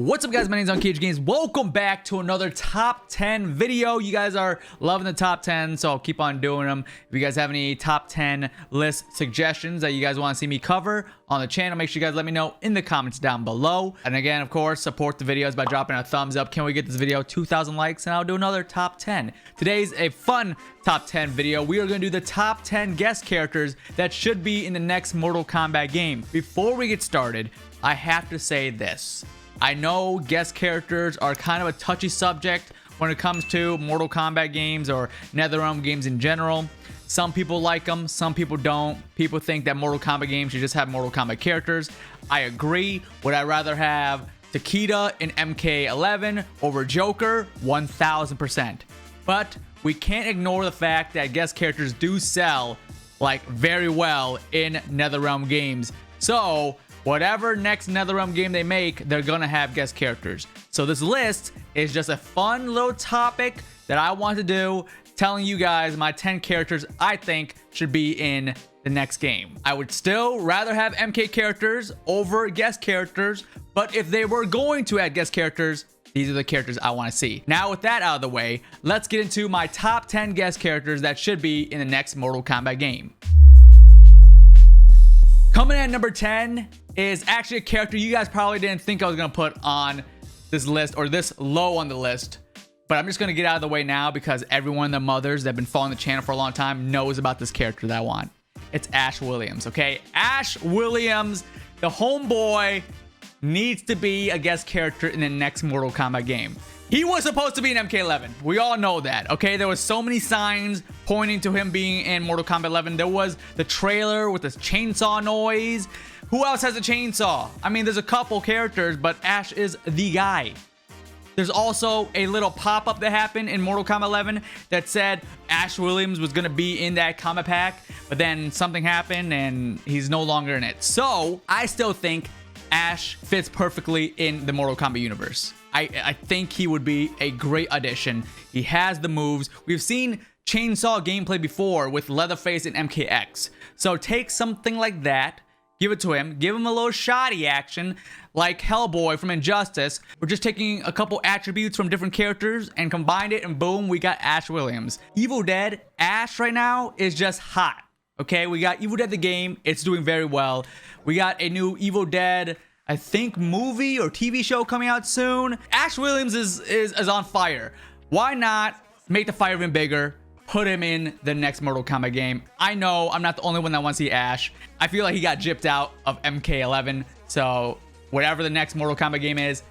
What's up, guys? My name is unCAGEDgamez. Welcome back to another top 10 video. You guys are loving the top 10, so I'll keep on doing them. If you guys have any top 10 list suggestions that you guys want to see me cover on the channel, make sure you guys let me know in the comments down below. And again, of course, support the videos by dropping a thumbs up. Can we get this video 2,000 likes and I'll do another top 10. Today's a fun top 10 video. We are going to do the top 10 guest characters that should be in the next Mortal Kombat game. Before we get started, I have to say this. I know guest characters are kind of a touchy subject when it comes to Mortal Kombat games or NetherRealm games in general. Some people like them, some people don't. People think that Mortal Kombat games should just have Mortal Kombat characters. I agree. Would I rather have Takeda in MK11 over Joker? 1000%. But we can't ignore the fact that guest characters do sell like very well in NetherRealm games. So whatever next NetherRealm game they make, they're gonna have guest characters. So this list is just a fun little topic that I want to do, telling you guys my 10 characters I think should be in the next game. I would still rather have MK characters over guest characters, but if they were going to add guest characters, these are the characters I want to see. Now with that out of the way, let's get into my top 10 guest characters that should be in the next Mortal Kombat game. Coming in at number 10 is actually a character you guys probably didn't think I was going to put on this list or this low on the list. But I'm just going to get out of the way now because everyone in the mothers that have been following the channel for a long time knows about this character that I want. It's Ash Williams, okay? Ash Williams, the homeboy, needs to be a guest character in the next Mortal Kombat game. He was supposed to be in MK11. We all know that, okay? There was so many signs pointing to him being in Mortal Kombat 11. There was the trailer with this chainsaw noise. Who else has a chainsaw? I mean, there's a couple characters, but Ash is the guy. There's also a little pop-up that happened in Mortal Kombat 11 that said Ash Williams was going to be in that combat pack, but then something happened and he's no longer in it. So I still think Ash fits perfectly in the Mortal Kombat universe. I think he would be a great addition. He has the moves. We've seen chainsaw gameplay before with Leatherface and MKX. So take something like that, give it to him, give him a little shoddy action like Hellboy from Injustice. We're just taking a couple attributes from different characters and combined it, and boom, we got Ash Williams. Evil Dead, Ash right now is just hot. Okay, we got Evil Dead the game. It's doing very well. We got a new Evil Dead, I think, movie or TV show coming out soon. Ash Williams is on fire. Why not make the fire even bigger? Put him in the next Mortal Kombat game. I know I'm not the only one that wants to see Ash. I feel like he got gypped out of MK11. So whatever the next Mortal Kombat game is,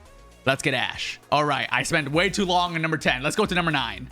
let's get Ash. All right, I spent way too long on number 10. Let's go to number 9.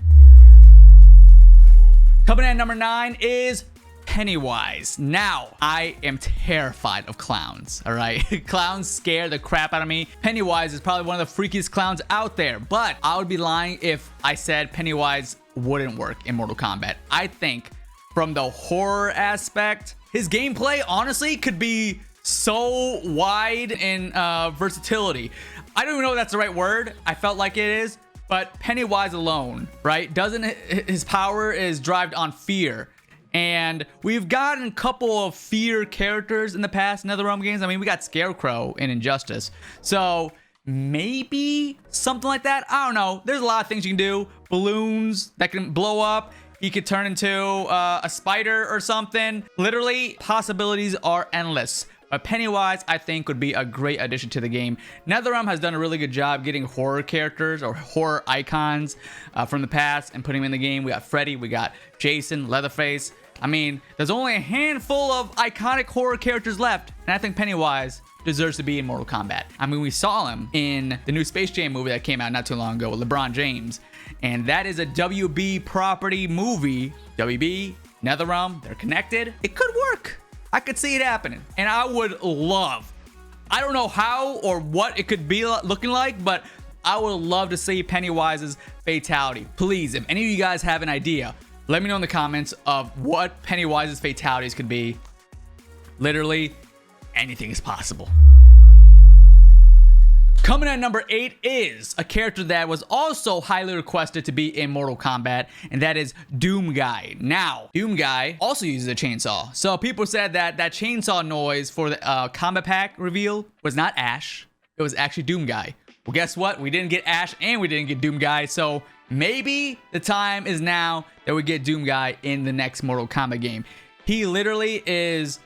Coming in at number 9 is Pennywise. Now, I am terrified of clowns, all right? Clowns scare the crap out of me. Pennywise is probably one of the freakiest clowns out there, but I would be lying if I said Pennywise wouldn't work in Mortal Kombat. I think from the horror aspect, his gameplay, honestly, could be so wide in versatility. I don't even know if that's the right word. I felt like it is, but Pennywise alone, right? His power is derived on fear. And we've gotten a couple of fear characters in the past NetherRealm games. I mean, we got Scarecrow in Injustice. So maybe something like that. I don't know. There's a lot of things you can do. Balloons that can blow up. He could turn into a spider or something. Literally, possibilities are endless. But Pennywise, I think, would be a great addition to the game. NetherRealm has done a really good job getting horror characters or horror icons from the past and putting them in the game. We got Freddy, we got Jason, Leatherface. I mean, there's only a handful of iconic horror characters left, and I think Pennywise deserves to be in Mortal Kombat. I mean, we saw him in the new Space Jam movie that came out not too long ago with LeBron James, and that is a WB property movie. WB, NetherRealm, they're connected. It could work. I could see it happening, and I would love, I don't know how or what it could be looking like, but I would love to see Pennywise's fatality. Please, if any of you guys have an idea, let me know in the comments of what Pennywise's fatalities could be. Literally, anything is possible. Coming at number 8 is a character that was also highly requested to be in Mortal Kombat, and that is Doom Guy. Now, Doom Guy also uses a chainsaw. So people said that that chainsaw noise for the combat pack reveal was not Ash. It was actually Doom Guy. Well, guess what? We didn't get Ash and we didn't get Doom Guy. So maybe the time is now that we get Doom Guy in the next Mortal Kombat game. He literally is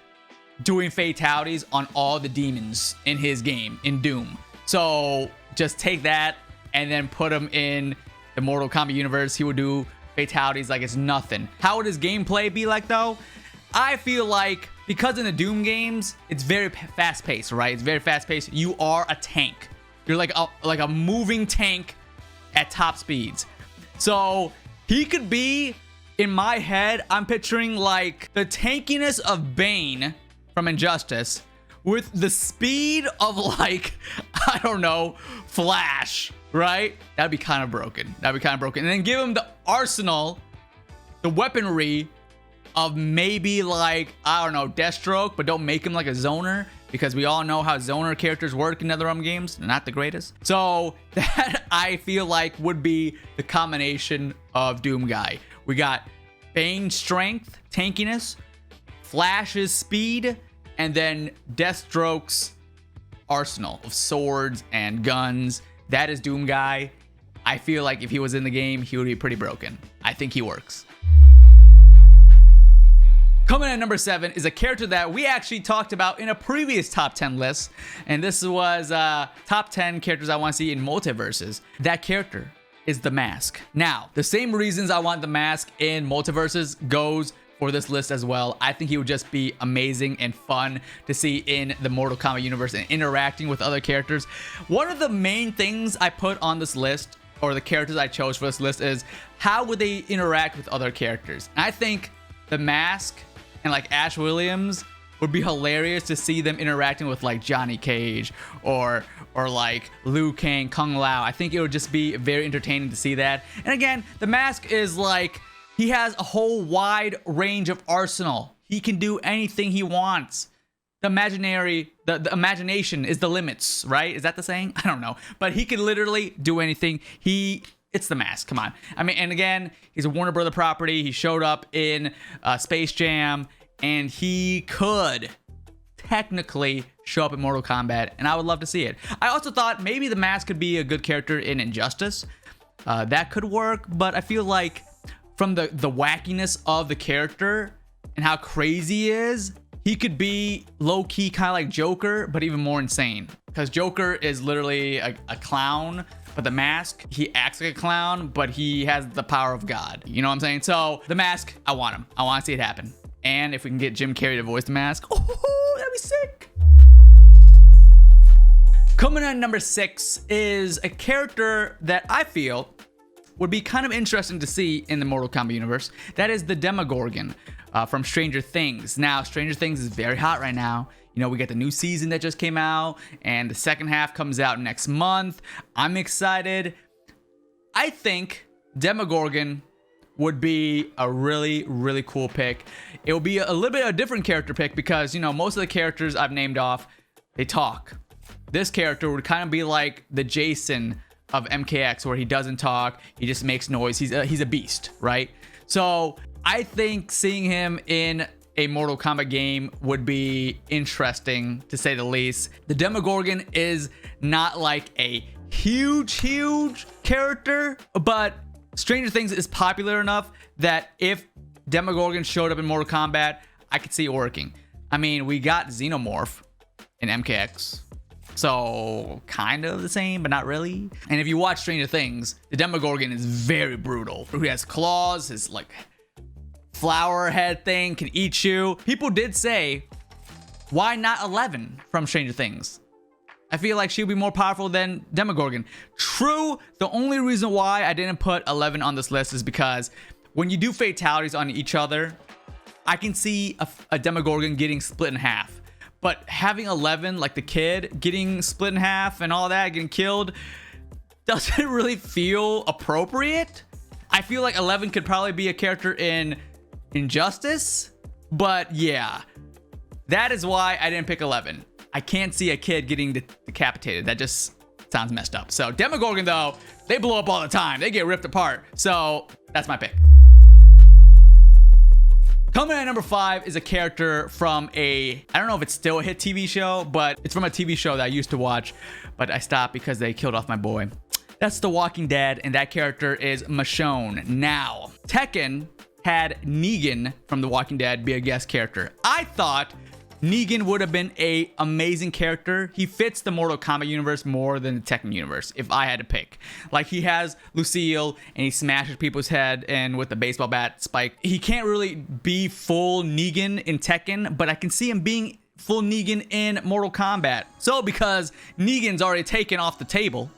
doing fatalities on all the demons in his game, in Doom. So just take that and then put him in the Mortal Kombat universe. He would do fatalities like it's nothing. How would his gameplay be like though? I feel like because in the Doom games, it's very fast paced, right? It's very fast paced. You are a tank. You're like a moving tank at top speeds. So he could be, in my head, I'm picturing like the tankiness of Bane from Injustice with the speed of like, I don't know, Flash, right? That'd be kind of broken. That'd be kind of broken. And then give him the arsenal, the weaponry of maybe like, I don't know, Deathstroke, but don't make him like a zoner, because we all know how zoner characters work in NetherRealm games. They're not the greatest. So that I feel like would be the combination of Doom Guy. We got Bane's strength, tankiness, Flash's speed, and then Deathstroke's arsenal of swords and guns. That is Doom Guy. I feel like if he was in the game, he would be pretty broken. I think he works. Coming in at number 7 is a character that we actually talked about in a previous top 10 list. And this was top 10 characters I want to see in multiverses. That character is the Mask. Now, the same reasons I want the Mask in multiverses goes for this list as well. I think he would just be amazing and fun to see in the Mortal Kombat universe and interacting with other characters. One of the main things I put on this list, or the characters I chose for this list, is how would they interact with other characters? And I think the Mask and like Ash Williams would be hilarious to see them interacting with like Johnny Cage or like Liu Kang, Kung Lao. I think it would just be very entertaining to see that. And again, the Mask is like, he has a whole wide range of arsenal. He can do anything he wants. The imagination is the limits, right? Is that the saying? I don't know. But he can literally do anything. It's the Mask. Come on. I mean, and again, he's a Warner Brother property. He showed up in Space Jam, and he could technically show up in Mortal Kombat, and I would love to see it. I also thought maybe the Mask could be a good character in Injustice. That could work, but I feel like from the wackiness of the character and how crazy he is, he could be low-key kind of like Joker, but even more insane. Because Joker is literally a clown, but the Mask, he acts like a clown, but he has the power of God. You know what I'm saying? So the Mask, I want him. I want to see it happen. And if we can get Jim Carrey to voice the Mask, oh, that'd be sick. Coming in at number 6 is a character that I feel would be kind of interesting to see in the Mortal Kombat universe. That is the Demogorgon from Stranger Things. Now, Stranger Things is very hot right now. You know, we got the new season that just came out, and the second half comes out next month. I'm excited. I think Demogorgon would be a really, really cool pick. It will be a little bit of a different character pick because, you know, most of the characters I've named off, they talk. This character would kind of be like the Jason of MKX, where he doesn't talk, he just makes noise. He's a beast, right? So I think seeing him in a Mortal Kombat game would be interesting, to say the least. The Demogorgon is not like a huge character, but Stranger Things is popular enough that if Demogorgon showed up in Mortal Kombat, I could see it working. I mean, we got Xenomorph in MKX, so kind of the same, but not really. And if you watch Stranger Things, the Demogorgon is very brutal. He has claws, his like flower head thing can eat you. People did say, why not 11 from Stranger Things? I feel like she'd be more powerful than Demogorgon. True, the only reason why I didn't put 11 on this list is because when you do fatalities on each other, I can see a Demogorgon getting split in half. But having 11, like the kid, getting split in half and all that, getting killed, doesn't really feel appropriate. I feel like 11 could probably be a character in Injustice, but yeah, that is why I didn't pick 11. I can't see a kid getting decapitated. That just sounds messed up. So Demogorgon, though, they blow up all the time. They get ripped apart. So that's my pick. Coming at number 5 is a character from I don't know if it's still a hit TV show, but it's from a TV show that I used to watch, but I stopped because they killed off my boy. That's The Walking Dead, and that character is Michonne. Now, Tekken had Negan from The Walking Dead be a guest character. I thought Negan would have been an amazing character. He fits the Mortal Kombat universe more than the Tekken universe, if I had to pick. Like, he has Lucille, and he smashes people's head and with the baseball bat spike. He can't really be full Negan in Tekken, but I can see him being full Negan in Mortal Kombat. So, because Negan's already taken off the table,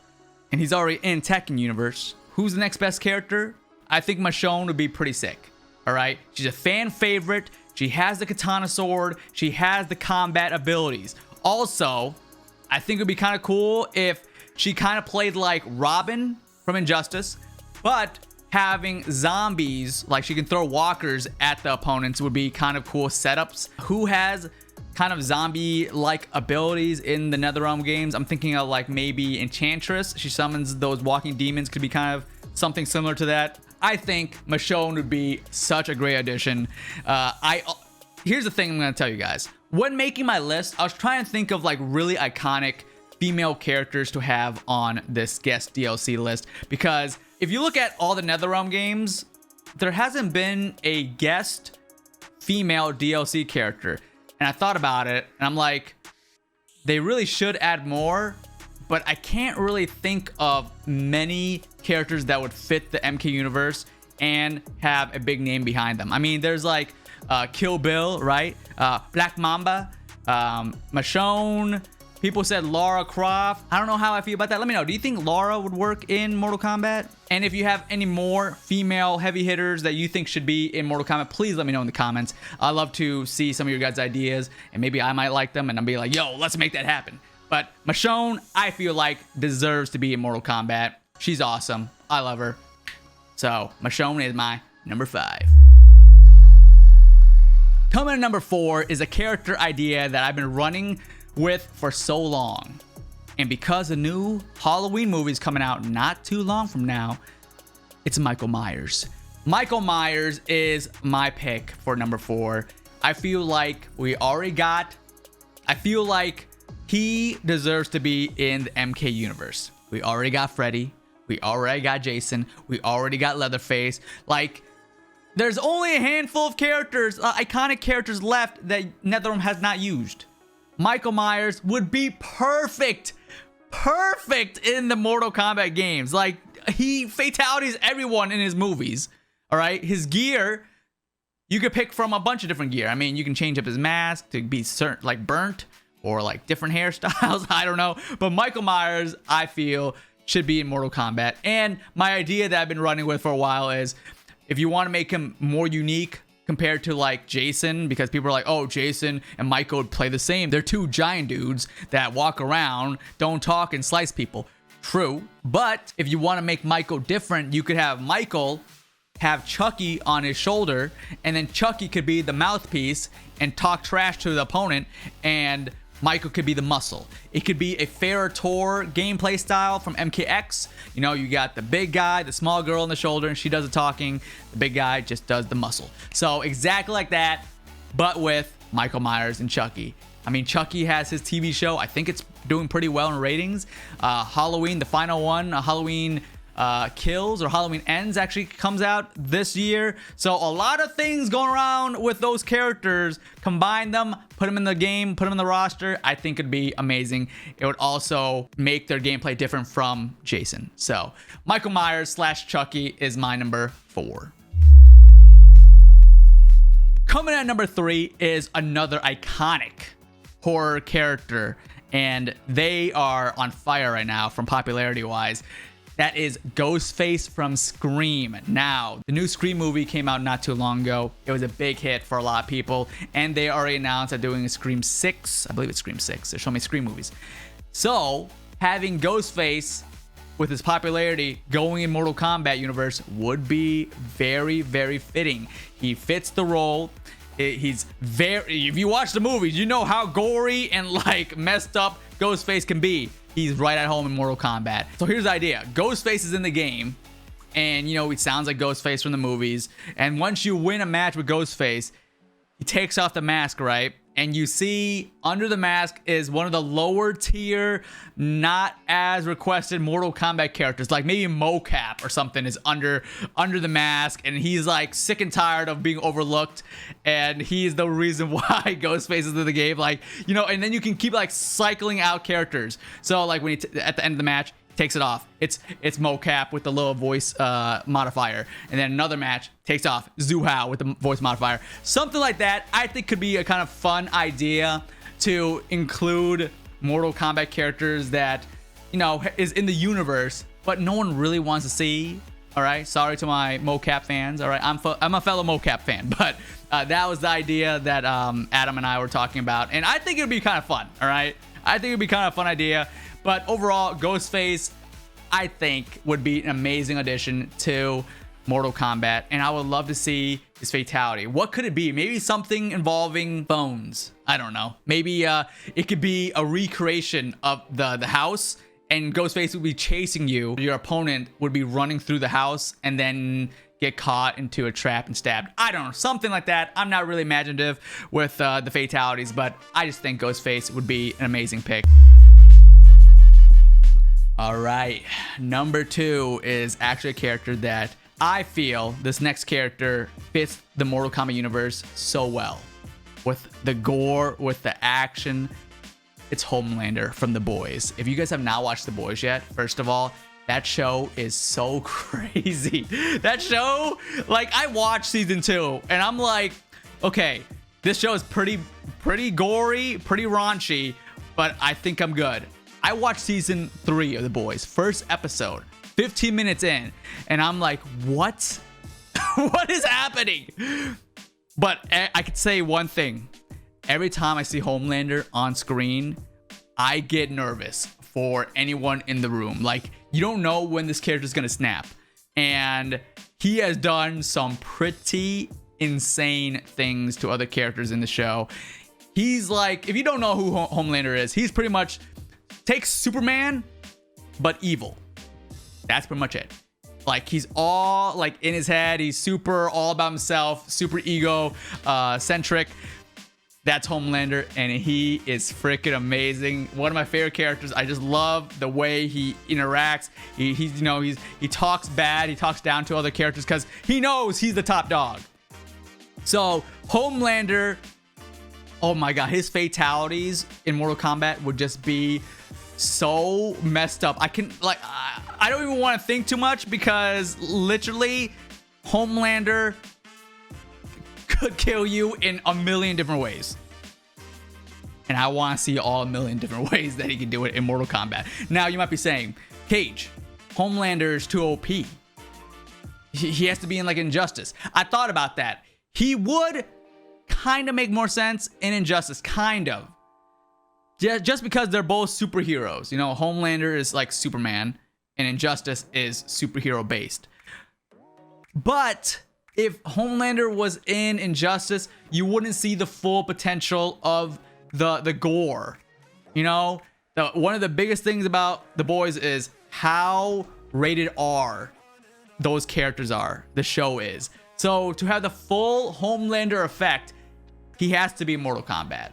and he's already in Tekken universe, who's the next best character? I think Michonne would be pretty sick. All right? She's a fan favorite. She has the katana sword. She has the combat abilities. Also, I think it would be kind of cool if she kind of played like Robin from Injustice, but having zombies, like she can throw walkers at the opponents, would be kind of cool setups. Who has kind of zombie-like abilities in the NetherRealm games? I'm thinking of like maybe Enchantress. She summons those walking demons. Could be kind of something similar to that. I think Michonne would be such a great addition. Here's the thing I'm going to tell you guys. When making my list, I was trying to think of like really iconic female characters to have on this guest DLC list. Because if you look at all the NetherRealm games, there hasn't been a guest female DLC character. And I thought about it, and I'm like, they really should add more. But I can't really think of many characters that would fit the MK universe and have a big name behind them. I mean, there's like Kill Bill, right? Black Mamba, Michonne. People said Lara Croft. I don't know how I feel about that. Let me know. Do you think Lara would work in Mortal Kombat? And if you have any more female heavy hitters that you think should be in Mortal Kombat, please let me know in the comments. I'd love to see some of your guys' ideas, and maybe I might like them, and I'll be like, yo, let's make that happen. But Michonne, I feel like, deserves to be in Mortal Kombat. She's awesome. I love her. So, Michonne is my number 5. Coming at number 4 is a character idea that I've been running with for so long. And because a new Halloween movie is coming out not too long from now, it's Michael Myers. Michael Myers is my pick for number 4. I feel like he deserves to be in the MK universe. We already got Freddy. We already got Jason. We already got Leatherface. Like, there's only a handful of characters, iconic characters left that NetherRealm has not used. Michael Myers would be perfect in the Mortal Kombat games. Like, he fatalities everyone in his movies. All right? His gear, you could pick from a bunch of different gear. I mean, you can change up his mask to be certain, like burnt, or like different hairstyles. I don't know. But Michael Myers, I feel, should be in Mortal Kombat. And my idea that I've been running with for a while is, if you want to make him more unique compared to like Jason, because people are like, oh, Jason and Michael would play the same. They're two giant dudes that walk around, don't talk, and slice people. True. But if you want to make Michael different, you could have Michael have Chucky on his shoulder, and then Chucky could be the mouthpiece and talk trash to the opponent, and Michael could be the muscle. It could be a Ferrator gameplay style from MKX. You know, you got the big guy, the small girl on the shoulder, and she does the talking. The big guy just does the muscle. So exactly like that, but with Michael Myers and Chucky. I mean, Chucky has his TV show. I think it's doing pretty well in ratings. Halloween, the final one, Halloween Kills or Halloween Ends actually comes out this year. So a lot of things going around with those characters. Combine them, put them in the game, put them in the roster. I think it'd be amazing. It would also make their gameplay different from Jason. So Michael Myers / Chucky is my number 4. Coming at number 3 is another iconic horror character, and they are on fire right now from popularity wise. That is Ghostface from Scream. Now, the new Scream movie came out not too long ago. It was a big hit for a lot of people, and they already announced they're doing a Scream 6. I believe it's Scream 6. There's so many Scream movies. So, having Ghostface with his popularity going in Mortal Kombat universe would be very, very fitting. He fits the role. He's very, if you watch the movies, you know how gory and like messed up Ghostface can be. He's right at home in Mortal Kombat. So here's the idea. Ghostface is in the game, and you know, it sounds like Ghostface from the movies. And once you win a match with Ghostface, he takes off the mask, right? And you see under the mask is one of the lower tier, not as requested Mortal Kombat characters, like maybe Mocap or something is under the mask, and he's like sick and tired of being overlooked, and he's the reason why Ghostface is in the game, like, you know. And then you can keep like cycling out characters. So like when at the end of the match, takes it off, it's Mocap with the little voice modifier, and then another match takes off Zuhao with the voice modifier. Something like that I think could be a kind of fun idea to include Mortal Kombat characters that, you know, is in the universe but no one really wants to see. All right, sorry to my Mocap fans. All right, I'm a fellow Mocap fan, but that was the idea that Adam and I were talking about, and I think it would be kind of fun. All right, I think it would be kind of a fun idea. But overall, Ghostface, I think, would be an amazing addition to Mortal Kombat, and I would love to see his fatality. What could it be? Maybe something involving bones. I don't know. Maybe it could be a recreation of the house, and Ghostface would be chasing you. Your opponent would be running through the house and then get caught into a trap and stabbed. I don't know, something like that. I'm not really imaginative with the fatalities, but I just think Ghostface would be an amazing pick. All right, number 2 is actually a character that I feel this next character fits the Mortal Kombat universe so well. With the gore, with the action, it's Homelander from The Boys. If you guys have not watched The Boys yet, first of all, that show is so crazy. That show, like, I watched season 2 and I'm like, okay, this show is pretty gory, pretty raunchy, but I think I'm good. I watched season 3 of The Boys, first episode, 15 minutes in, and I'm like, what? What is happening? But I could say one thing. Every time I see Homelander on screen, I get nervous for anyone in the room. Like, you don't know when this character is going to snap. And he has done some pretty insane things to other characters in the show. He's like, if you don't know who Homelander is, he's pretty much takes Superman, but evil. That's pretty much it. Like, he's all like in his head. He's super all about himself, super ego centric. That's Homelander, and he is freaking amazing. One of my favorite characters. I just love the way he interacts. He talks bad. He talks down to other characters because he knows he's the top dog. So Homelander, oh my god, his fatalities in Mortal Kombat would just be so messed up. I don't even want to think too much because literally Homelander could kill you in a million different ways. And I want to see all a million different ways that he can do it in Mortal Kombat. Now you might be saying, Cage, Homelander is too OP. He has to be in like Injustice. I thought about that. He would kind of make more sense in Injustice, kind of. Just because they're both superheroes. You know, Homelander is like Superman and Injustice is superhero based. But if Homelander was in Injustice, you wouldn't see the full potential of the gore. You know, one of the biggest things about The Boys is how rated R those characters are, the show is. So to have the full Homelander effect, he has to be Mortal Kombat.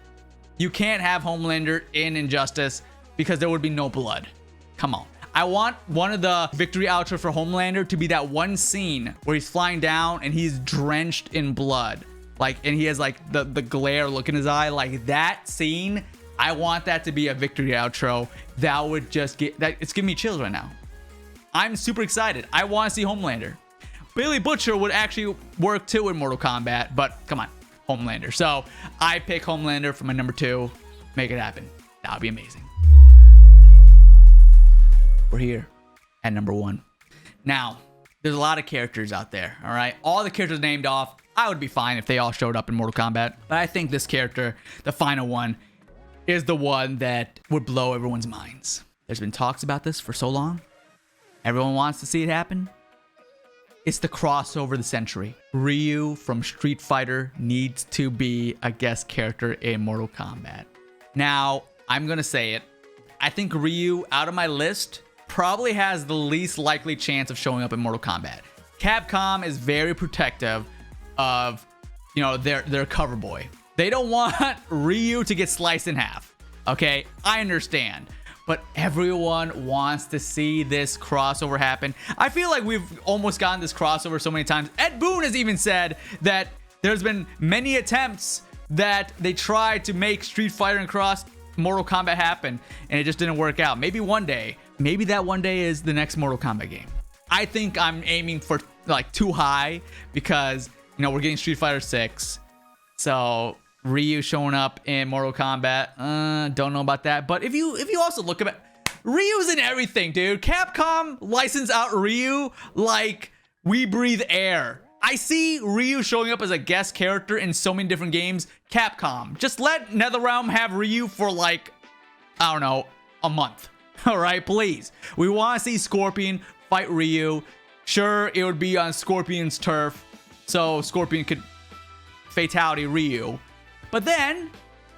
You can't have Homelander in Injustice because there would be no blood. Come on. I want one of the victory outro for Homelander to be that one scene where he's flying down and he's drenched in blood. Like, and he has like the glare look in his eye. Like that scene, I want that to be a victory outro. That would just get that. It's giving me chills right now. I'm super excited. I want to see Homelander. Billy Butcher would actually work too in Mortal Kombat, but come on. Homelander. So I pick Homelander for my number 2. Make it happen. That would be amazing. We're here at number 1. Now, there's a lot of characters out there, all right? All the characters named off, I would be fine if they all showed up in Mortal Kombat. But I think this character, the final one, is the one that would blow everyone's minds. There's been talks about this for so long. Everyone wants to see it happen. It's the crossover of the century. Ryu from Street Fighter needs to be a guest character in Mortal Kombat. Now, I'm going to say it. I think Ryu, out of my list, probably has the least likely chance of showing up in Mortal Kombat. Capcom is very protective of you know, their cover boy. They don't want Ryu to get sliced in half. Okay, I understand. But everyone wants to see this crossover happen. I feel like we've almost gotten this crossover so many times. Ed Boon has even said that there's been many attempts that they tried to make Street Fighter and cross Mortal Kombat happen, and it just didn't work out. Maybe one day, maybe that one day is the next Mortal Kombat game. I think I'm aiming for like too high because, you know, we're getting Street Fighter 6. So Ryu showing up in Mortal Kombat, don't know about that. But if you also look at it, Ryu's in everything, dude. Capcom licensed out Ryu like we breathe air. I see Ryu showing up as a guest character in so many different games. Capcom, just let NetherRealm have Ryu for like, I don't know, a month. All right, please. We want to see Scorpion fight Ryu. Sure, it would be on Scorpion's turf, so Scorpion could fatality Ryu. But then,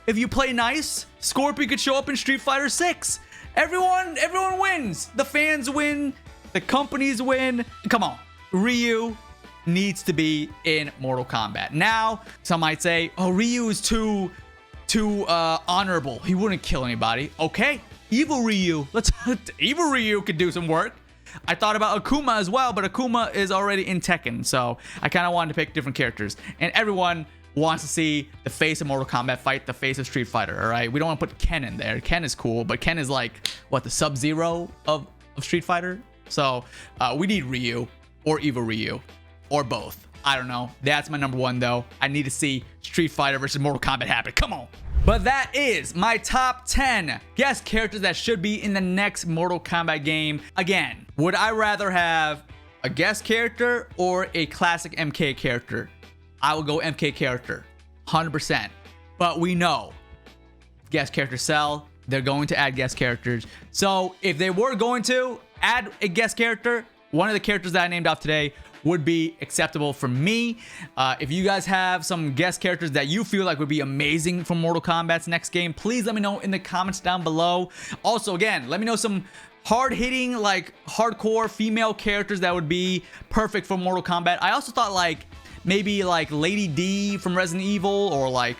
if you play nice, Scorpion could show up in Street Fighter 6. Everyone wins. The fans win. The companies win. Come on. Ryu needs to be in Mortal Kombat. Now, some might say, oh, Ryu is too honorable. He wouldn't kill anybody. Okay. Evil Ryu. Evil Ryu could do some work. I thought about Akuma as well, but Akuma is already in Tekken. So I kind of wanted to pick different characters. And everyone wants to see the face of Mortal Kombat fight the face of Street Fighter, all right? We don't want to put Ken in there. Ken is cool, but Ken is like, what, the Sub-Zero of Street Fighter? So we need Ryu or Evil Ryu or both. I don't know. That's my number one, though. I need to see Street Fighter versus Mortal Kombat happen. Come on. But that is my top 10 guest characters that should be in the next Mortal Kombat game. Again, would I rather have a guest character or a classic MK character? I will go MK character, 100%. But we know guest characters sell. They're going to add guest characters. So if they were going to add a guest character, one of the characters that I named off today would be acceptable for me. If you guys have some guest characters that you feel like would be amazing for Mortal Kombat's next game, please let me know in the comments down below. Also, again, let me know some hard-hitting, like hardcore female characters that would be perfect for Mortal Kombat. I also thought like maybe like Lady D from Resident Evil or like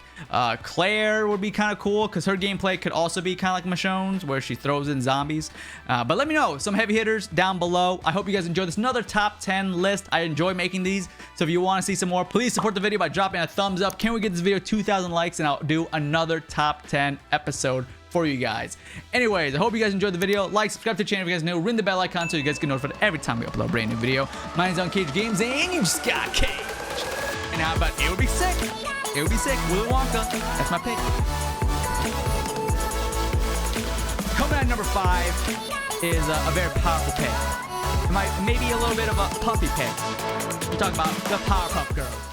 Claire would be kind of cool because her gameplay could also be kind of like Michonne's where she throws in zombies. But let me know some heavy hitters down below. I hope you guys enjoyed this. Another top 10 list. I enjoy making these. So if you want to see some more, please support the video by dropping a thumbs up. Can we get this video 2,000 likes and I'll do another top 10 episode for you guys. Anyways, I hope you guys enjoyed the video. Like, subscribe to the channel if you guys know, ring the bell icon so you guys get notified every time we upload a brand new video. My name's unCAGEDgamez and you just got caged. And how about it would be sick? It would be sick. Willy Wonka. That's my pick. Coming at number 5 is a very powerful pick. Maybe a little bit of a puffy pick. We're talking about the Powerpuff Girls.